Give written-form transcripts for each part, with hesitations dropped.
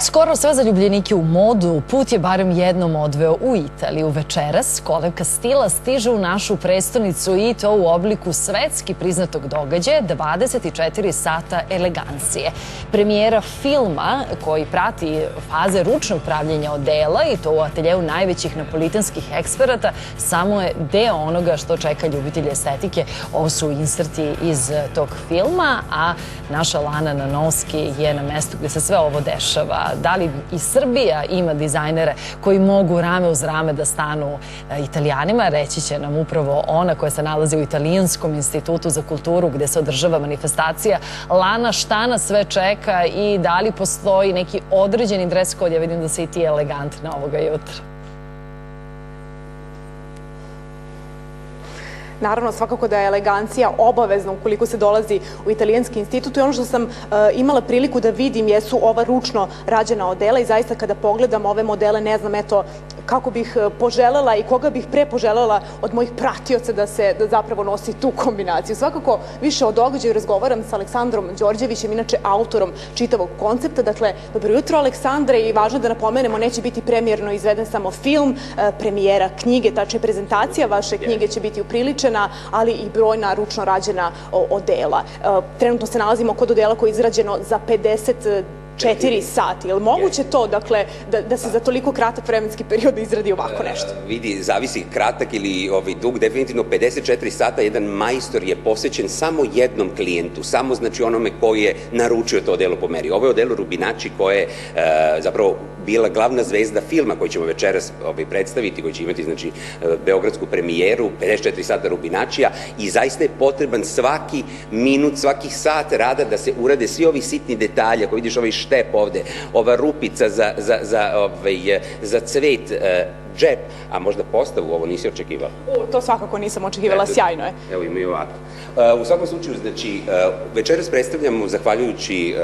Skoro sve zaljubljenike u modu put je barem jednom odveo u Italiju. Večeras kolevka stila stiže u našu prestonicu i to u obliku svetski priznatog događaja 24 sata elegancije. Premijera filma koji prati faze ručnog pravljenja odela i to u ateljeu najvećih napolitanskih eksperata samo je deo onoga što čeka ljubitelje estetike. Ovo su inserti iz tog filma, a naša Lana Nanovski je na mestu gde se sve ovo dešava. Da li i Srbija ima dizajnere koji mogu rame uz rame da stanu Italijanima? Reći će nam upravo ona koja se nalazi u Italijanskom institutu za kulturu gde se održava manifestacija. Lana, šta nas sve čeka i da li postoji neki određeni dres kod? Ja vidim da si i ti elegantna ovoga jutra. Naravno, svakako da je elegancija obavezna ukoliko se dolazi u Italijanski institut i ono što sam imala priliku da vidim jesu ova ručno rađena odela i zaista kada pogledam ove modele ne znam eto kako bih poželela i koga bih pre poželela od mojih pratioca da zapravo nosi tu kombinaciju. Svakako više o događaju razgovaram sa Aleksandrom Đorđevićem, inače autorom čitavog koncepta. Dakle, dobro jutro Aleksandre i važno da napomenemo neće biti premijerno izveden samo film, premijera knjige, tačnije prezentacija vaše knjige će biti upriličena, ali i brojna ručno rađena odela. Trenutno se nalazimo kod odela koje je izrađeno za 54 sati. Je li moguće to, dakle, da se za toliko kratak vremenski period izradi ovako nešto? Vidi, zavisi kratak ili dug, definitivno 54 sata jedan majstor je posvećen samo jednom klijentu, samo znači onome koji je naručio to odelo po meri. Ovo je odelo Rubinacci koje je zapravo bila glavna zvezda filma koji ćemo večeras predstaviti, koji će imati znači beogradsku premijeru, 54 sata Rubinaccija i zaista je potreban svaki minut, svaki sat rada da se urade svi ovi sitni detalji. Ako vidiš ovaj štep ovde, ova rupica za cvet, džep, a možda postavu, ovo nisi očekivala? To svakako nisam očekivala, sjajno je. Evo ima i ovako. U svakom slučaju, znači, večeras predstavljamo, zahvaljujući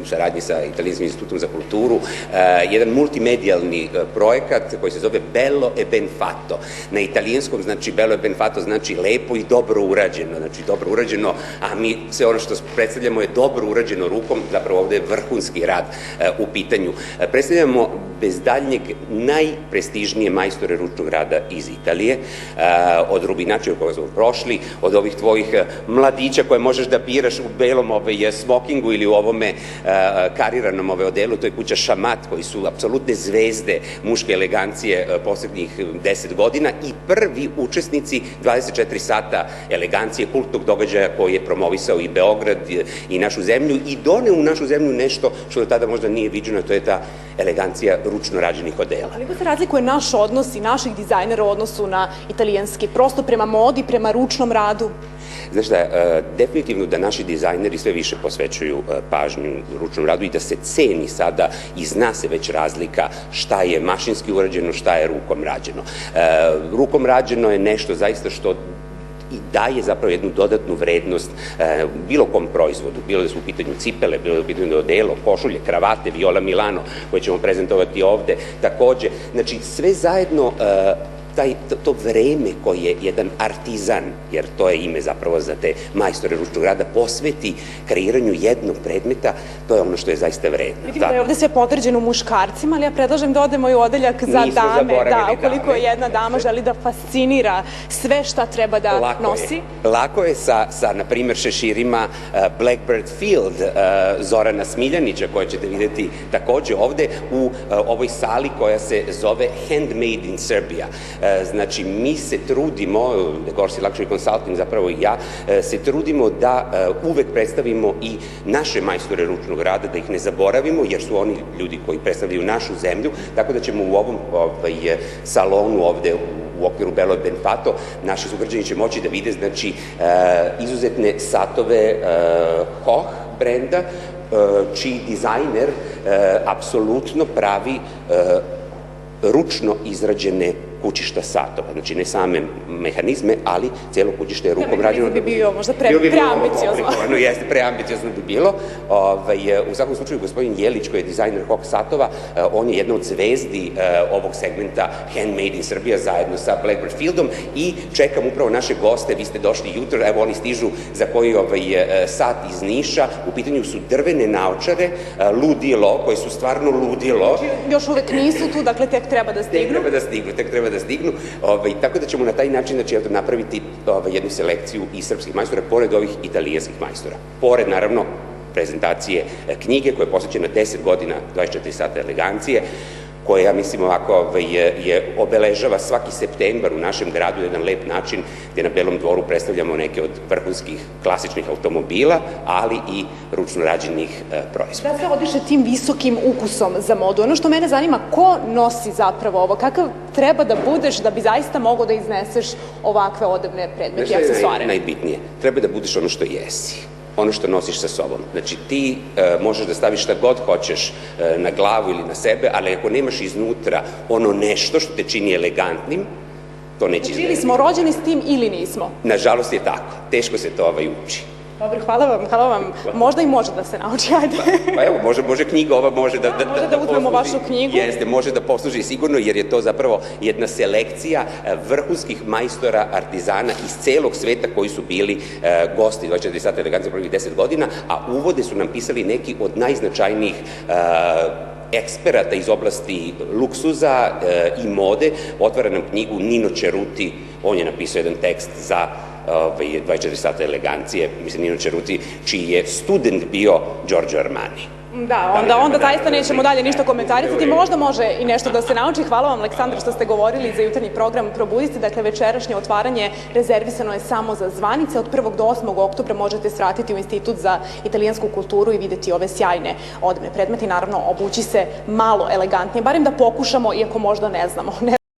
saradnji sa Italijanskim institutom za kulturu, jedan multimedijalni projekat koji se zove Bello e ben fatto. Na italijanskom, znači, Bello e ben fatto znači lepo i dobro urađeno, znači dobro urađeno, a mi sve ono što predstavljamo je dobro urađeno rukom, zapravo ovde je vrhunski rad u pitanju. Predstavljamo bez daljnjeg najprestižnije majstore ručnog rada iz Italije, od Rubinaccija koga smo prošli, od ovih tvojih mladića koje možeš da biraš u belom smokingu ili u ovome kariranom odelu, to je kuća Šamat, koji su apsolutne zvezde muške elegancije poslednjih 10 godina i prvi učesnici 24 sata elegancije, kultnog događaja koji je promovisao i Beograd i našu zemlju i doneo u našu zemlju nešto što do tada možda nije viđeno, to je ta elegancija ručno rađenih odela. Koliko se razlikuje naš odnos i naših dizajnera u odnosu na italijanski, prosto prema modi, prema ručnom radu? Znaš šta, definitivno da naši dizajneri sve više posvećuju pažnju ručnom radu i da se ceni sada i zna se već razlika šta je mašinski urađeno, šta je rukom rađeno. Rukom rađeno je nešto zaista što i daje zapravo jednu dodatnu vrednost bilo kom proizvodu, bilo da su u pitanju cipele, bilo da su u pitanju odelo, košulje, kravate, Viola Milano, koje ćemo prezentovati ovde, takođe. Znači, sve zajedno to vreme koje jedan artizan, jer to je ime zapravo za te majstore ručnog rada, posveti kreiranju jednog predmeta, to je ono što je zaista vredno. Vidim da je ovde sve podređeno muškarcima, ali ja predlažem da odemo i u odeljak za dame, da, ukoliko jedna dama želi da fascinira sve šta treba da nosi. Lako je sa, na primjer, šeširima Blackbird Field Zorana Smiljanića, koje ćete videti takođe ovde u ovoj sali koja se zove Handmade in Serbia. Znači, mi se trudimo, Gorsi Luxury Consulting, zapravo i ja, se trudimo da uvek predstavimo i naše majstore ručnog rada, da ih ne zaboravimo, jer su oni ljudi koji predstavljaju našu zemlju, tako da ćemo u ovom salonu ovde u okviru Bello e ben fatto, naši sugrađani će moći da vide, znači, izuzetne satove Hoch brenda, čiji dizajner apsolutno pravi ručno izrađene kućišta satova. Znači, ne same mehanizme, ali celo kućište je rukom rađeno. Bi bio možda preambiciozno. Jeste, preambiciozno bi bilo. U svakom slučaju, gospodin Jelić, koji je dizajner HOK satova, on je jedna od zvezdi ovog segmenta Handmade in Srbija zajedno sa Blackbird Fieldom i čekam upravo naše goste. Vi ste došli jutro, evo oni stižu za koji sat iz Niša. U pitanju su drvene naočare, ludilo, koje su stvarno ludilo. Još uvek nisu tu, dakle tek treba da stignu. Tek treba da stignu. Tako da ćemo na taj način napraviti jednu selekciju i srpskih majstora, pored ovih italijanskih majstora. Pored, naravno, prezentacije knjige koja je posvećena 10 godina 24 sata elegancije, koja, ja mislim, ovako obeležava svaki septembar u našem gradu jedan lep način, gde na Belom dvoru predstavljamo neke od vrhunskih klasičnih automobila, ali i ručno rađenih proizvoda. Da se odiše tim visokim ukusom za modu. Ono što mene zanima, ko nosi zapravo ovo? Kakav treba da budeš da bi zaista mogao da izneseš ovakve odevne predmete i aksesuare? Najbitnije, treba da budeš ono što jesi, ono što nosiš sa sobom. Znači, ti možeš da staviš šta god hoćeš na glavu ili na sebe, ali ako nemaš iznutra ono nešto što te čini elegantnim, to neće izgledati. Ili smo rođeni s tim ili nismo. Nažalost je tako. Teško se to uči. Dobro, hvala vam. Možda i može da se nauči, ajde. Pa evo, može knjiga ova, može da uzmemo vašu knjigu. Jeste, može da posluži sigurno, jer je to zapravo jedna selekcija vrhunskih majstora, artizana iz celog sveta koji su bili gosti 24 sata elegancije prvih 10 godina, a uvode su nam pisali neki od najznačajnijih eksperata iz oblasti luksuza i mode. Otvara nam knjigu Nino Ceruti, on je napisao jedan tekst za 24 sata elegancije, mislim Nino Ceruti, čiji je student bio Giorgio Armani. Da, onda zaista nećemo dalje ništa komentarisati. Možda može i nešto da se nauči. Hvala vam, Aleksandar, što ste govorili za jutarnji program Probudite. Dakle, večerašnje otvaranje rezervisano je samo za zvanice. Od 1. do 8. oktobra možete svratiti u Institut za italijansku kulturu i videti ove sjajne odevne predmete i naravno obući se malo elegantnije, barem da pokušamo, iako možda ne znamo